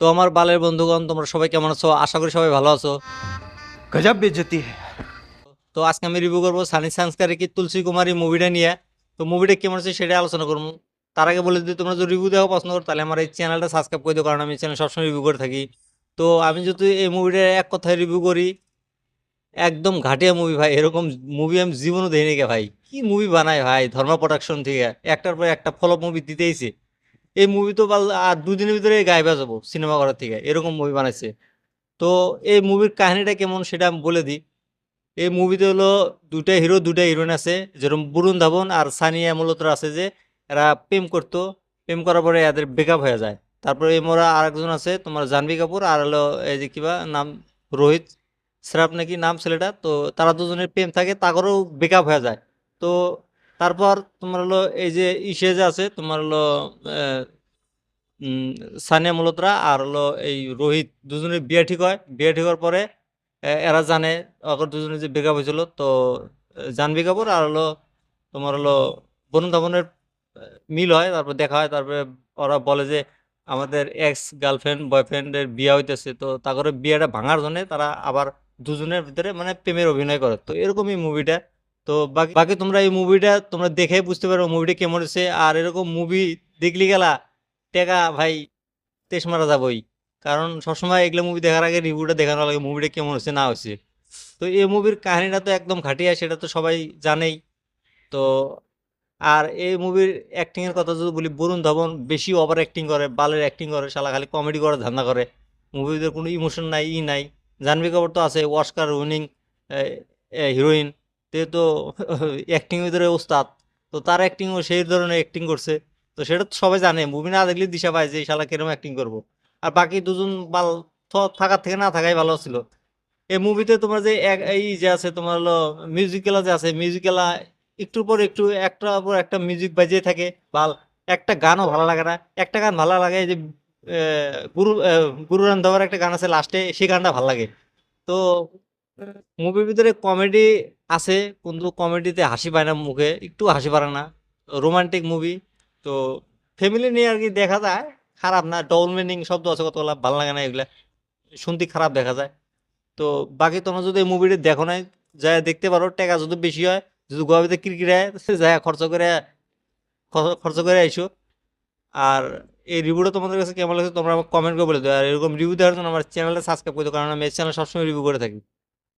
তো আমার বালের বন্ধুগণ, তোমরা সবাই কেমন আছো? আশা করি সবাই ভালো আছো। गजब बेइज्जती है। তো আজকে আমি রিভিউ করবো সানি সংস্কারে কি তুলসী কুমারী মুভিটা নিয়ে। তো মুভিটা কেমন আছে সেটা আলোচনা করবো। তার আগে বলে দিই, তোমরা যদি রিভিউ দেওয়া পছন্দ করো তাহলে আমার এই চ্যানেলটা সাবস্ক্রাইব করে দিও, কারণ আমি চ্যানেল সবসময় রিভিউ করে থাকি। তো আমি যদি এই মুভিটা এক কথায় রিভিউ করি, একদম ঘাটিয়া মুভি ভাই। এরকম মুভি আমি জীবনও দেখিনি কে ভাই। কি মুভি বানায় ভাই ধর্মা প্রোডাকশন থেকে, একটার পর একটা ফলোপ মুভি দিতেইছে। এই মুভি তো আর দুদিনের ভিতরে গায়েব হয়ে যাবো সিনেমা ঘর থেকে, এরকম মুভি বানাইছে। তো এই মুভির কাহিনীটা কেমন সেটা আমি বলে দিই। এই মুভিতে হলো দুইটা হিরো দুইটা হিরোইন আছে, যেরকম বরুণ ধাবন আর সানিয়া মালহোত্রা আছে, যে এরা প্রেম করতো। প্রেম করার পরে এদের ব্রেকআপ হয়ে যায়। তারপরে এই মোরা আরেকজন আছে তোমার জাহ্নবী কাপুর, আর হলো এই যে কিবা নাম, রোহিত শ্রাফ নাকি নাম ছেলেটা। তো তারা দুজনের প্রেম থাকে, তাদেরও ব্রেকআপ হয়ে যায়। তো তারপর তোমার হলো এই যে ইসে যে আছে তোমার হলো আহ, উম, সানিয়া মালহোত্রা আর হলো এই রোহিত, দুজনের বিয়ে ঠিক হয়। বিয়ে ঠিক হওয়ার পরে এরা জানে ওদের দুজনের যে ব্রেকআপ হয়েছিল। তো জাহ্নবী কাপুর আর হলো তোমার হলো বরুণ ধাবনের মিল হয়, তারপর দেখা হয়। তারপরে ওরা বলে যে আমাদের এক্স গার্লফ্রেন্ড বয়ফ্রেন্ডের বিয়ে হইতেছে, তো তারপরে বিয়েটা ভাঙার জন্য তারা আবার দুজনের ভিতরে মানে প্রেমের অভিনয় করে। তো এরকমই মুভিটা। তো বাকি বাকি তোমরা এই মুভিটা তোমরা দেখে বুঝতে পারো মুভিটা কেমন হচ্ছে। আর এরকম মুভি দেখলি গেলা টেকা ভাই তেস মারা যাবই। কারণ সবসময় এগুলো মুভি দেখার আগে রিভিউটা দেখানো লাগে মুভিটা কেমন হচ্ছে না হচ্ছে। তো এই মুভির কাহিনীটা তো একদম খাটিয়া, সেটা তো সবাই জানেই। তো আর এই মুভির অ্যাক্টিং এর কথা যদি বলি, বরুণ ধবন বেশি ওভার অ্যাক্টিং করে, বালের অ্যাক্টিং করে, শালা খালি কমেডি করার ধান্দা করে। মুভিতে কোনো ইমোশন নাই, নাই। জাহ্নবী কাপুর তো আছে অস্কার উইনিং হিরোইন, তে তো অ্যাক্টিং ভিতরে ওস্তাদ। তো তার অ্যাক্টিংও সেই ধরনের অ্যাক্টিং করছে। তো সেটা তো সবাই জানে, মুভি না দেখলে দিশা পায় যে এই শালা কিরকম অ্যাক্টিং করবো। আর বাকি দুজন বাল থাকার থেকে না থাকাই ভালো ছিল। এই মুভিতে তোমার যে এই যে আছে তোমার হলো মিউজিক্যালা যে আছে, মিউজিক্যালা একটুর পর একটু একটার পর একটা মিউজিক বাজিয়ে থাকে। ভাল একটা গানও ভালো লাগে না। একটা গান ভালো লাগে, এই যে গুরু রান্ধাবার একটা গান আছে লাস্টে, সেই গানটা ভালো লাগে। তো মুভির ভিতরে কমেডি আছে, কিন্তু কমেডিতে হাসি পায় না, মুখে একটু হাসি পারে না। Romantic movie. তো ফ্যামিলি নিয়ে আর কি দেখা যায়। খারাপ না, ডবল মিনিং শব্দ আছে কতগুলা, ভালো লাগে না এগুলা, শুনতে খারাপ দেখা যায়। তো বাকি তোমরা যদি এই মুভিটা দেখো নাই, যা দেখতে পারো। টাকা যদি বেশি হয়, যদি গোয়াবিতে ক্রিকেট হয়, যা খরচ করে আইসো। আর এই রিভিউটা তোমাদের কাছে কেমন লাগছে তোমরা আমাকে কমেন্ট করে বলে দাও। আর এরকম রিভিউ দেওয়ার জন্য আমার চ্যানেলটা সাবস্ক্রাইব করে দাও, কারণ আমি এই চ্যানেল সবসময় রিভিউ করে থাকি।